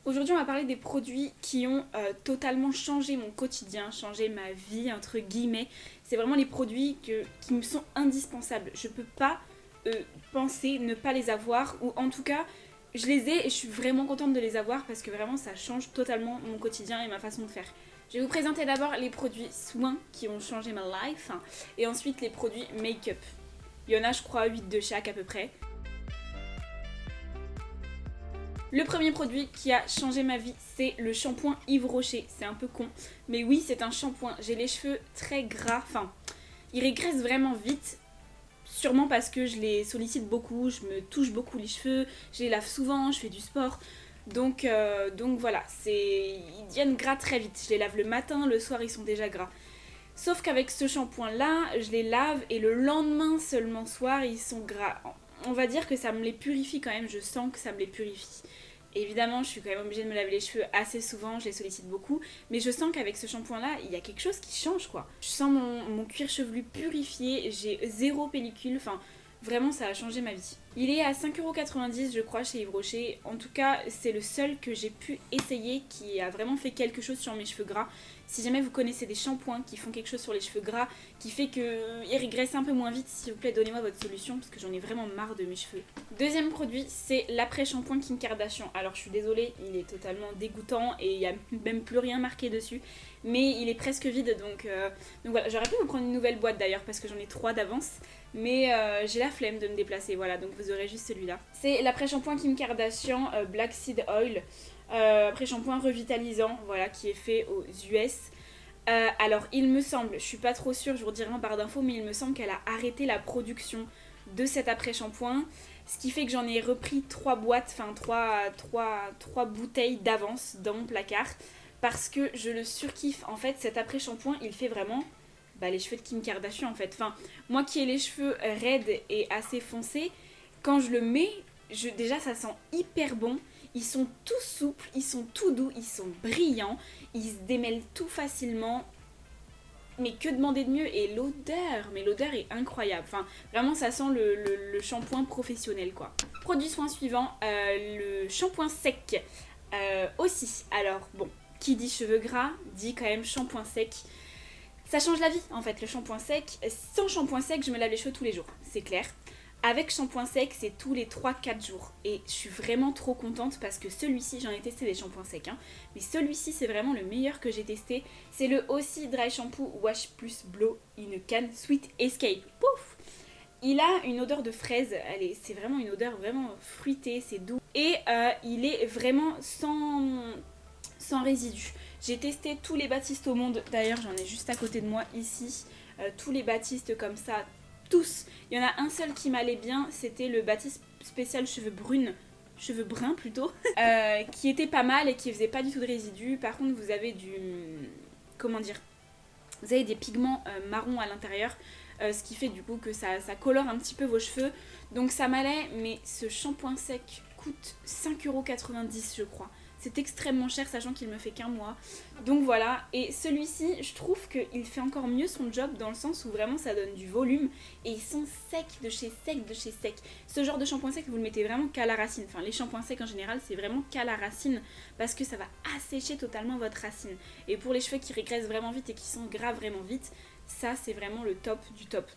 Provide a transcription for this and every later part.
Aujourd'hui, on va parler des produits qui ont totalement changé mon quotidien, changé ma vie, entre guillemets. C'est vraiment les produits qui me sont indispensables. Je peux pas penser ne pas les avoir, ou en tout cas, je les ai et je suis vraiment contente de les avoir parce que vraiment ça change totalement mon quotidien et ma façon de faire. Je vais vous présenter d'abord les produits soins qui ont changé ma life et ensuite les produits make-up. Il y en a, je crois, 8 de chaque à peu près. Le premier produit qui a changé ma vie, c'est le shampoing Yves Rocher. C'est un peu con, mais oui, c'est un shampoing. J'ai les cheveux très gras, enfin, ils régressent vraiment vite. Sûrement parce que je les sollicite beaucoup, je me touche beaucoup les cheveux, je les lave souvent, je fais du sport. Donc voilà, ils deviennent gras très vite. Je les lave le matin, le soir ils sont déjà gras. Sauf qu'avec ce shampoing là, je les lave et le lendemain seulement soir ils sont gras. On va dire que ça me les purifie quand même, je sens que ça me les purifie. Évidemment, je suis quand même obligée de me laver les cheveux assez souvent, je les sollicite beaucoup, mais je sens qu'avec ce shampoing-là, il y a quelque chose qui change quoi. Je sens mon cuir chevelu purifié, j'ai zéro pellicule, enfin vraiment ça a changé ma vie. Il est à 5,90€ je crois chez Yves Rocher, en tout cas c'est le seul que j'ai pu essayer qui a vraiment fait quelque chose sur mes cheveux gras. Si jamais vous connaissez des shampoings qui font quelque chose sur les cheveux gras, qui fait qu'ils régressent un peu moins vite, s'il vous plaît donnez-moi votre solution parce que j'en ai vraiment marre de mes cheveux. Deuxième produit, c'est l'après-shampoing Kim Kardashian. Alors je suis désolée, il est totalement dégoûtant et il n'y a même plus rien marqué dessus. Mais il est presque vide donc voilà, j'aurais pu vous prendre une nouvelle boîte d'ailleurs parce que j'en ai 3 d'avance. Mais j'ai la flemme de me déplacer, voilà, donc vous aurez juste celui-là. C'est l'après-shampoing Kim Kardashian Black Seed Oil. Après-shampoing revitalisant, voilà, qui est fait aux US. Alors il me semble, je suis pas trop sûre, je vous redirai en barre d'infos, mais il me semble qu'elle a arrêté la production de cet après-shampoing, ce qui fait que j'en ai repris 3 boîtes, enfin 3 bouteilles d'avance dans mon placard, parce que je le surkiffe. En fait, cet après-shampoing, il fait vraiment les cheveux de Kim Kardashian en fait. Enfin, moi qui ai les cheveux raides et assez foncés, quand je le mets, déjà ça sent hyper bon. Ils sont tout souples, ils sont tout doux, ils sont brillants, ils se démêlent tout facilement. Mais que demander de mieux? Et l'odeur est incroyable. Enfin, vraiment, ça sent le shampoing professionnel, quoi. Produit soin suivant, le shampoing sec. Aussi, alors, bon, qui dit cheveux gras, dit quand même shampoing sec. Ça change la vie, en fait, le shampoing sec. Sans shampoing sec, je me lave les cheveux tous les jours, c'est clair. Avec shampoing sec, c'est tous les 3-4 jours. Et je suis vraiment trop contente parce que celui-ci, j'en ai testé des shampoings secs, mais celui-ci, c'est vraiment le meilleur que j'ai testé. C'est le Aussie Dry Shampoo Wash Plus Blow in a Can Sweet Escape. Pouf! Il a une odeur de fraise, c'est vraiment une odeur vraiment fruitée, c'est doux. Et il est vraiment sans résidus. J'ai testé tous les Batiste au monde, d'ailleurs j'en ai juste à côté de moi ici. Tous les Batiste comme ça, tous. Il y en a un seul qui m'allait bien, c'était le Batiste spécial cheveux bruns plutôt, qui était pas mal et qui faisait pas du tout de résidus. Par contre vous avez vous avez des pigments marrons à l'intérieur, ce qui fait du coup que ça colore un petit peu vos cheveux. Donc ça m'allait, mais ce shampoing sec coûte 5,90€ je crois. C'est extrêmement cher sachant qu'il me fait qu'un mois. Donc voilà, et celui-ci, je trouve qu'il fait encore mieux son job dans le sens où vraiment ça donne du volume et ils sont secs de chez sec. Ce genre de shampoing sec, vous le mettez vraiment qu'à la racine. Enfin, les shampoings secs en général, c'est vraiment qu'à la racine parce que ça va assécher totalement votre racine. Et pour les cheveux qui régressent vraiment vite et qui sont gras vraiment vite, ça c'est vraiment le top du top.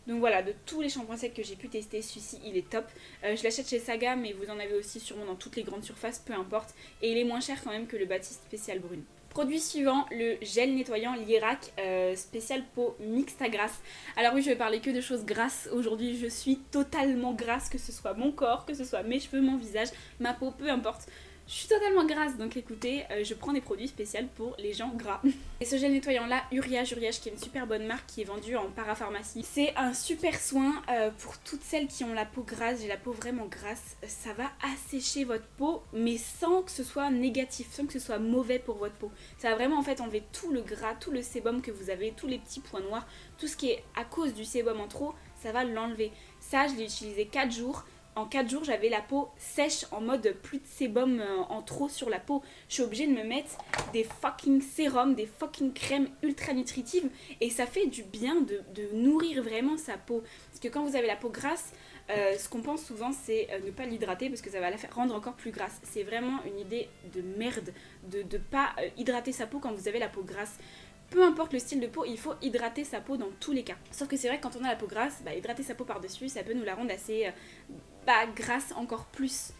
Donc voilà, de tous les shampoings secs que j'ai pu tester, celui-ci il est top. Je l'achète chez Saga, mais vous en avez aussi sûrement dans toutes les grandes surfaces, peu importe. Et il est moins cher quand même que le Batiste spécial brune. Produit suivant, le gel nettoyant Lirac spécial peau mixte à grasse. Alors oui, je vais parler que de choses grasses. Aujourd'hui, je suis totalement grasse, que ce soit mon corps, que ce soit mes cheveux, mon visage, ma peau, peu importe. Je suis totalement grasse, donc écoutez, je prends des produits spéciaux pour les gens gras. Et ce gel nettoyant là, Uriage, qui est une super bonne marque qui est vendue en parapharmacie. C'est un super soin pour toutes celles qui ont la peau grasse. J'ai la peau vraiment grasse. Ça va assécher votre peau, mais sans que ce soit négatif, sans que ce soit mauvais pour votre peau. Ça va vraiment en fait enlever tout le gras, tout le sébum que vous avez, tous les petits points noirs, tout ce qui est à cause du sébum en trop, ça va l'enlever. Ça, je l'ai utilisé 4 jours. En 4 jours, j'avais la peau sèche en mode plus de sébum en trop sur la peau. Je suis obligée de me mettre des fucking sérums, des fucking crèmes ultra nutritives. Et ça fait du bien de nourrir vraiment sa peau. Parce que quand vous avez la peau grasse, Ce qu'on pense souvent, c'est ne pas l'hydrater parce que ça va la faire rendre encore plus grasse. C'est vraiment une idée de merde de ne pas hydrater sa peau quand vous avez la peau grasse. Peu importe le style de peau, il faut hydrater sa peau dans tous les cas. Sauf que c'est vrai que quand on a la peau grasse, hydrater sa peau par-dessus, ça peut nous la rendre assez grasse encore plus.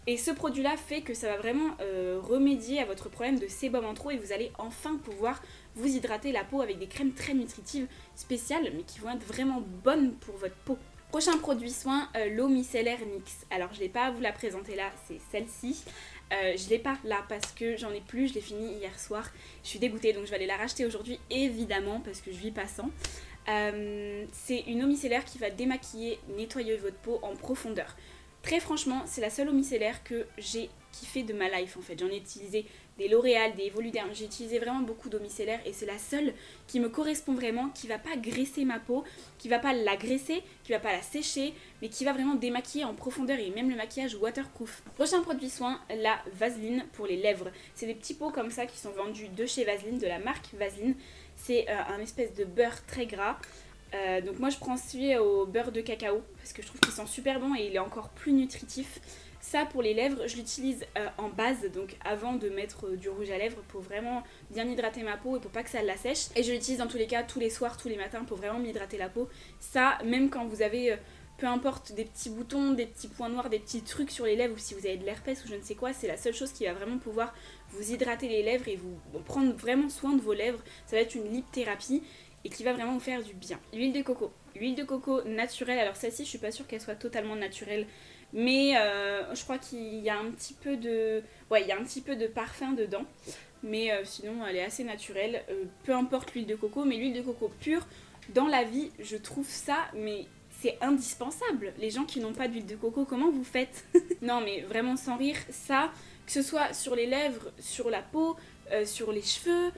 Et ce produit-là fait que ça va vraiment remédier à votre problème de sébum en trop et vous allez enfin pouvoir vous hydrater la peau avec des crèmes très nutritives spéciales mais qui vont être vraiment bonnes pour votre peau. Prochain produit soin, l'eau micellaire NYX. Alors je ne l'ai pas à vous la présenter là, c'est celle-ci. Je ne l'ai pas là parce que j'en ai plus, je l'ai fini hier soir. Je suis dégoûtée donc je vais aller la racheter aujourd'hui évidemment parce que je vis pas sans. C'est une eau micellaire qui va démaquiller, nettoyer votre peau en profondeur. Très franchement, c'est la seule eau micellaire que j'ai kiffé de ma life en fait. J'en ai utilisé des L'Oréal, des Evoluderm, j'ai utilisé vraiment beaucoup d'eau micellaire et c'est la seule qui me correspond vraiment, qui va pas graisser ma peau, qui va pas la graisser, qui va pas la sécher, mais qui va vraiment démaquiller en profondeur et même le maquillage waterproof. Prochain produit soin, la Vaseline pour les lèvres. C'est des petits pots comme ça qui sont vendus de chez Vaseline, de la marque Vaseline. C'est un espèce de beurre très gras. Donc moi je prends celui au beurre de cacao parce que je trouve qu'il sent super bon et il est encore plus nutritif. Ça pour les lèvres je l'utilise en base, donc avant de mettre du rouge à lèvres pour vraiment bien hydrater ma peau et pour pas que ça la sèche. Et je l'utilise dans tous les cas tous les soirs, tous les matins pour vraiment m'hydrater la peau. Ça même quand vous avez peu importe des petits boutons, des petits points noirs, des petits trucs sur les lèvres ou si vous avez de l'herpès ou je ne sais quoi, c'est la seule chose qui va vraiment pouvoir vous hydrater les lèvres et vous prendre vraiment soin de vos lèvres. Ça va être une lip thérapie et qui va vraiment vous faire du bien. L'huile de coco. L'huile de coco naturelle, alors celle-ci je suis pas sûre qu'elle soit totalement naturelle, mais je crois qu'il y a un petit peu de... Ouais, il y a un petit peu de parfum dedans, mais sinon elle est assez naturelle. Peu importe l'huile de coco, mais l'huile de coco pure, dans la vie, je trouve ça, mais c'est indispensable. Les gens qui n'ont pas d'huile de coco, comment vous faites? Non mais vraiment sans rire, ça, que ce soit sur les lèvres, sur la peau, sur les cheveux...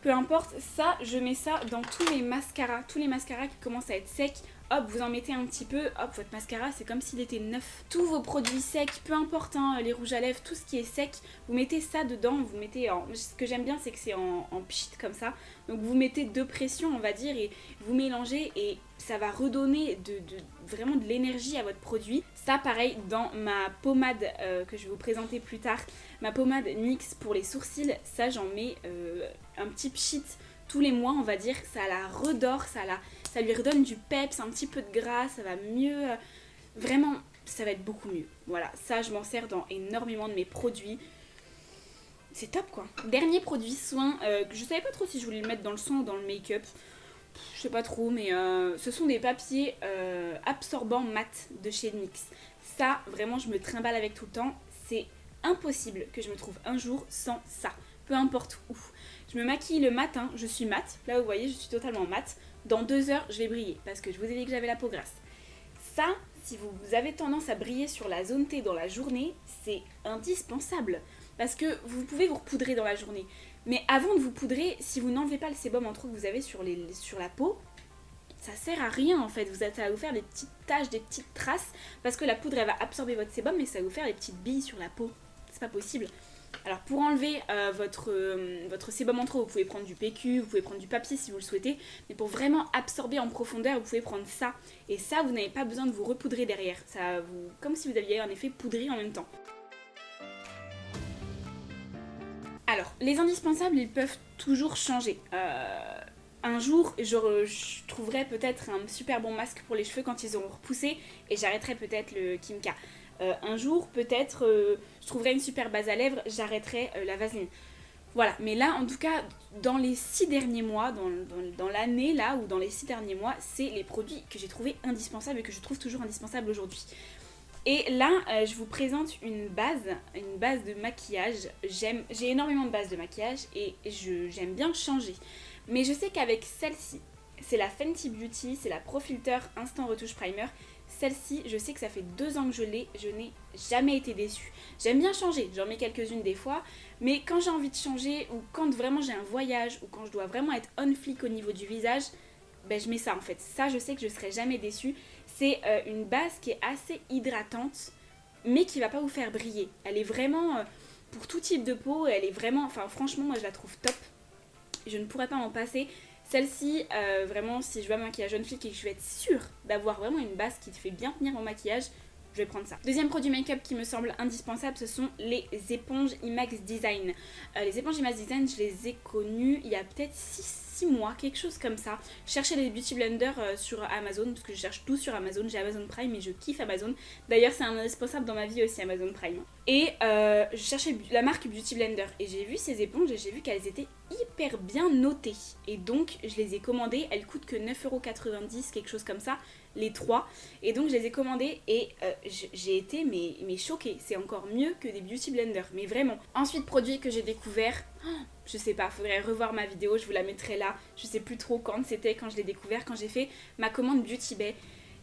Peu importe, ça, je mets ça dans tous mes mascaras. Tous les mascaras qui commencent à être secs, hop, vous en mettez un petit peu, hop, votre mascara, c'est comme s'il était neuf. Tous vos produits secs, peu importe, hein, les rouges à lèvres, tout ce qui est sec, vous mettez ça dedans, vous mettez en... Ce que j'aime bien, c'est que c'est en pchit comme ça. Donc vous mettez de pression, on va dire, et vous mélangez et ça va redonner vraiment de l'énergie à votre produit. Ça, pareil, dans ma pommade que je vais vous présenter plus tard, ma pommade NYX pour les sourcils, ça, j'en mets un petit pchit tous les mois, on va dire. Ça la redore, ça lui redonne du peps, un petit peu de gras, ça va mieux. Vraiment, ça va être beaucoup mieux. Voilà, ça, je m'en sers dans énormément de mes produits. C'est top, quoi. Dernier produit soin, je savais pas trop si je voulais le mettre dans le soin ou dans le make-up. Je sais pas trop, mais ce sont des papiers absorbants mat de chez NYX. Ça, vraiment, je me trimballe avec tout le temps. C'est impossible que je me trouve un jour sans ça. Peu importe où. Je me maquille le matin, je suis mat. Là, vous voyez, je suis totalement mat. Dans 2 heures, je vais briller parce que je vous ai dit que j'avais la peau grasse. Ça, si vous avez tendance à briller sur la zone T dans la journée, c'est indispensable. Parce que vous pouvez vous repoudrer dans la journée. Mais avant de vous poudrer, si vous n'enlevez pas le sébum en trop que vous avez sur la peau, ça sert à rien en fait. Ça va vous faire des petites taches, des petites traces. Parce que la poudre, elle va absorber votre sébum et ça va vous faire des petites billes sur la peau. C'est pas possible. Alors pour enlever votre sébum en trop, vous pouvez prendre du PQ, vous pouvez prendre du papier si vous le souhaitez. Mais pour vraiment absorber en profondeur, vous pouvez prendre ça. Et ça, vous n'avez pas besoin de vous repoudrer derrière. Ça vous, comme si vous aviez un effet poudré en même temps. Alors, les indispensables, ils peuvent toujours changer. Un jour, je trouverai peut-être un super bon masque pour les cheveux quand ils auront repoussé et j'arrêterai peut-être le Kimka. Un jour, peut-être, je trouverai une super base à lèvres, j'arrêterai la Vaseline. Voilà, mais là, en tout cas, dans les 6 derniers mois, dans l'année, là, ou dans les 6 derniers mois, c'est les produits que j'ai trouvés indispensables et que je trouve toujours indispensables aujourd'hui. Et là, je vous présente une base de maquillage. J'ai énormément de bases de maquillage et j'aime bien changer. Mais je sais qu'avec celle-ci, c'est la Fenty Beauty, c'est la Pro Filter Instant Retouche Primer. Celle-ci, je sais que ça fait 2 ans que je l'ai, je n'ai jamais été déçue. J'aime bien changer, j'en mets quelques-unes des fois, mais quand j'ai envie de changer ou quand vraiment j'ai un voyage ou quand je dois vraiment être on fleek au niveau du visage, ben je mets ça en fait. Ça, je sais que je ne serai jamais déçue. C'est une base qui est assez hydratante, mais qui va pas vous faire briller. Elle est vraiment pour tout type de peau, elle est vraiment, enfin franchement, moi je la trouve top. Je ne pourrais pas m'en passer. Celle-ci, vraiment, si je veux un maquillage jeune fille et que je veux être sûre d'avoir vraiment une base qui te fait bien tenir mon maquillage, je vais prendre ça. Deuxième produit make-up qui me semble indispensable, ce sont les éponges IMAX Design. Les éponges IMAX Design, je les ai connues il y a peut-être 6 mois, quelque chose comme ça. Je cherchais les beauty blenders sur Amazon, parce que je cherche tout sur Amazon. J'ai Amazon Prime et je kiffe Amazon. D'ailleurs, c'est un indispensable dans ma vie aussi, Amazon Prime. Et je cherchais la marque Beauty Blender et j'ai vu ces éponges et j'ai vu qu'elles étaient hyper bien notées. Et donc, je les ai commandées. Elles coûtent que 9,90€, quelque chose comme ça, les 3. Et donc, je les ai commandées et j'ai été mais choquée. C'est encore mieux que des Beauty Blenders, mais vraiment. Ensuite, produit que j'ai découvert... je sais pas, faudrait revoir ma vidéo, je vous la mettrai là. Je sais plus trop quand c'était, quand je l'ai découvert, quand j'ai fait ma commande Beauty Bay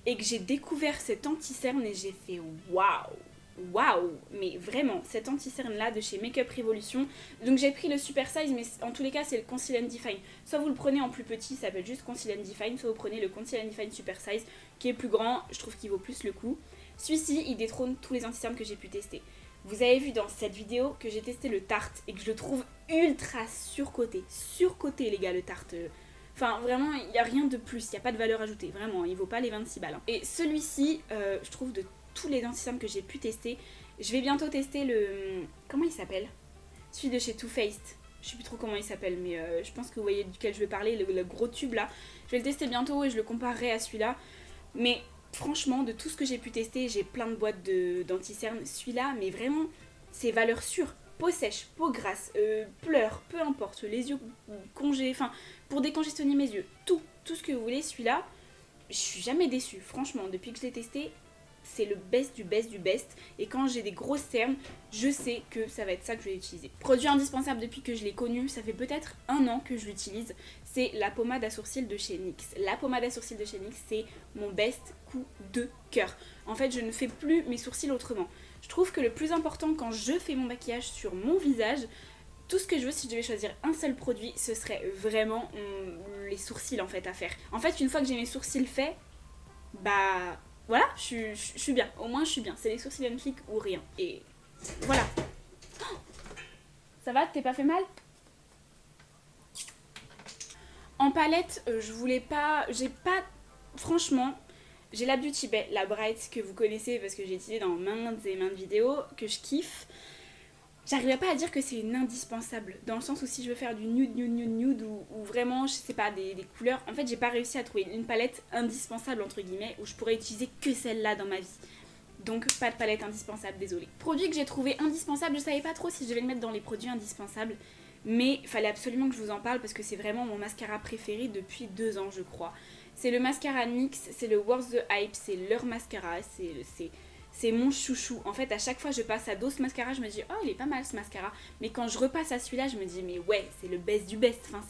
et que j'ai découvert cet anti-cerne et j'ai fait waouh, mais vraiment, cet anti-cerne là de chez Makeup Revolution. Donc j'ai pris le super size, mais en tous les cas c'est le Conceal and Define. Soit vous le prenez en plus petit, ça s'appelle juste Conceal and Define, soit vous prenez le Conceal and Define super size qui est plus grand, je trouve qu'il vaut plus le coup. Celui-ci il détrône tous les anti-cernes que j'ai pu tester. Vous avez vu dans cette vidéo que j'ai testé le Tarte et que je le trouve ultra surcoté. Surcoté les gars, le Tarte. Enfin vraiment, il n'y a rien de plus, il n'y a pas de valeur ajoutée. Vraiment, il vaut pas les 26 balles. Hein. Et celui-ci, je trouve de tous les anti-cernes que j'ai pu tester, je vais bientôt tester le... Comment il s'appelle? Celui de chez Too Faced. Je sais plus trop comment il s'appelle, mais je pense que vous voyez duquel je vais parler, le gros tube là. Je vais le tester bientôt et je le comparerai à celui-là. Mais... franchement, de tout ce que j'ai pu tester, j'ai plein de boîtes d'anti-cerne. Celui-là, mais vraiment, c'est valeur sûre. Peau sèche, peau grasse, pleurs, peu importe, les yeux congés, enfin, pour décongestionner mes yeux, tout ce que vous voulez, celui-là, je suis jamais déçue. Franchement, depuis que je l'ai testé, c'est le best du best du best. Et quand j'ai des grosses cernes, je sais que ça va être ça que je vais utiliser. Produit indispensable depuis que je l'ai connu, ça fait peut-être 1 an que je l'utilise, c'est la pommade à sourcils de chez NYX. La pommade à sourcils de chez NYX, c'est mon best coup de cœur. En fait, je ne fais plus mes sourcils autrement. Je trouve que le plus important quand je fais mon maquillage sur mon visage, tout ce que je veux, si je devais choisir un seul produit, ce serait vraiment les sourcils en fait à faire. En fait, une fois que j'ai mes sourcils faits, bah... voilà, je suis bien. Au moins, je suis bien. C'est les sourcils and click ou rien. Et voilà. Oh, ça va? T'es pas fait mal? En palette, je voulais pas... j'ai pas... franchement, j'ai la Beauty Bay, la Bright que vous connaissez parce que j'ai utilisé dans maintes et maintes vidéos, que je kiffe. J'arrivais pas à dire que c'est une indispensable, dans le sens où si je veux faire du nude ou vraiment, je sais pas, des couleurs, en fait j'ai pas réussi à trouver une palette indispensable entre guillemets où je pourrais utiliser que celle-là dans ma vie. Donc pas de palette indispensable, désolée. Produit que j'ai trouvé indispensable, je savais pas trop si je devais le mettre dans les produits indispensables, mais il fallait absolument que je vous en parle parce que c'est vraiment mon mascara préféré depuis 2 ans je crois. C'est le mascara NYX, c'est le Worth the Hype, c'est leur mascara, c'est mon chouchou. En fait, à chaque fois je passe à d'autres mascaras, je me dis oh il est pas mal ce mascara. Mais quand je repasse à celui-là, je me dis mais ouais, c'est le best du best. Enfin,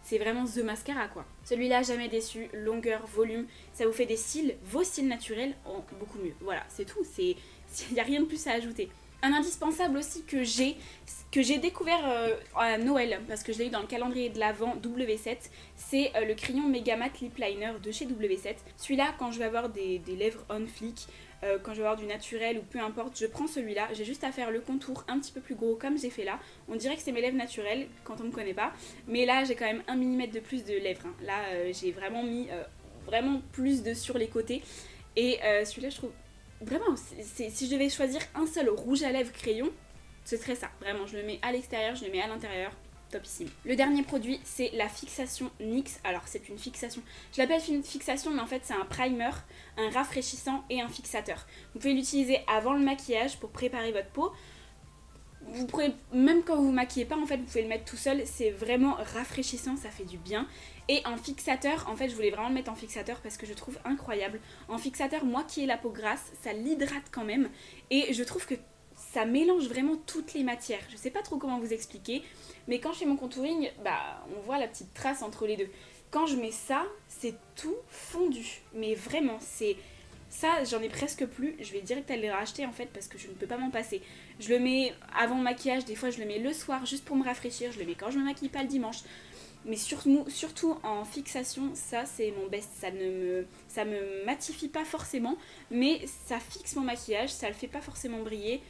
c'est vraiment the mascara quoi. Celui-là, jamais déçu, longueur, volume, ça vous fait des cils, vos cils naturels en beaucoup mieux. Voilà, c'est tout, il n'y a rien de plus à ajouter. Un indispensable aussi que j'ai découvert à Noël, parce que je l'ai eu dans le calendrier de l'Avent W7, c'est le crayon Mega Matte Lip Liner de chez W7. Celui-là, quand je vais avoir des lèvres on flick, quand je vais avoir du naturel ou peu importe, je prends celui-là. J'ai juste à faire le contour un petit peu plus gros comme j'ai fait là. On dirait que c'est mes lèvres naturelles quand on me connaît pas, mais là j'ai quand même 1 mm de plus de lèvres. Hein. Là j'ai vraiment mis vraiment plus de sur les côtés. Et celui-là je trouve... vraiment, si je devais choisir un seul rouge à lèvres crayon, ce serait ça. Vraiment, je le mets à l'extérieur, je le mets à l'intérieur. Topissime. Le dernier produit, c'est la fixation NYX. Alors, c'est une fixation. Je l'appelle fixation, mais en fait, c'est un primer, un rafraîchissant et un fixateur. Vous pouvez l'utiliser avant le maquillage pour préparer votre peau. Vous pouvez, même quand vous vous maquillez pas, en fait, vous pouvez le mettre tout seul. C'est vraiment rafraîchissant, ça fait du bien. Et en fixateur, en fait, je voulais vraiment le mettre en fixateur parce que je trouve incroyable. En fixateur, moi qui ai la peau grasse, ça l'hydrate quand même. Et je trouve que ça mélange vraiment toutes les matières. Je sais pas trop comment vous expliquer, mais quand je fais mon contouring, bah, on voit la petite trace entre les deux. Quand je mets ça, c'est tout fondu. Mais vraiment, c'est... ça, j'en ai presque plus. Je vais direct aller le racheter en fait parce que je ne peux pas m'en passer. Je le mets avant le maquillage, des fois je le mets le soir juste pour me rafraîchir. Je le mets quand je me maquille pas le dimanche. Mais surtout en fixation, ça c'est mon best. Ça me matifie pas forcément, mais ça fixe mon maquillage, ça le fait pas forcément briller.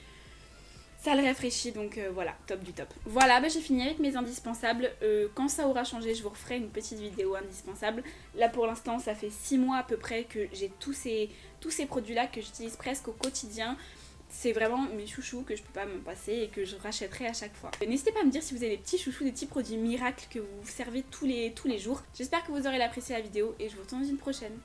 Ça le rafraîchit, donc voilà, top du top. Voilà, bah, j'ai fini avec mes indispensables. Quand ça aura changé, je vous referai une petite vidéo indispensable. Là pour l'instant, ça fait 6 mois à peu près que j'ai tous ces produits-là que j'utilise presque au quotidien. C'est vraiment mes chouchous que je peux pas me passer et que je rachèterai à chaque fois. N'hésitez pas à me dire si vous avez des petits chouchous, des petits produits miracles que vous servez tous les jours. J'espère que vous aurez apprécié la vidéo et je vous retrouve dans une prochaine.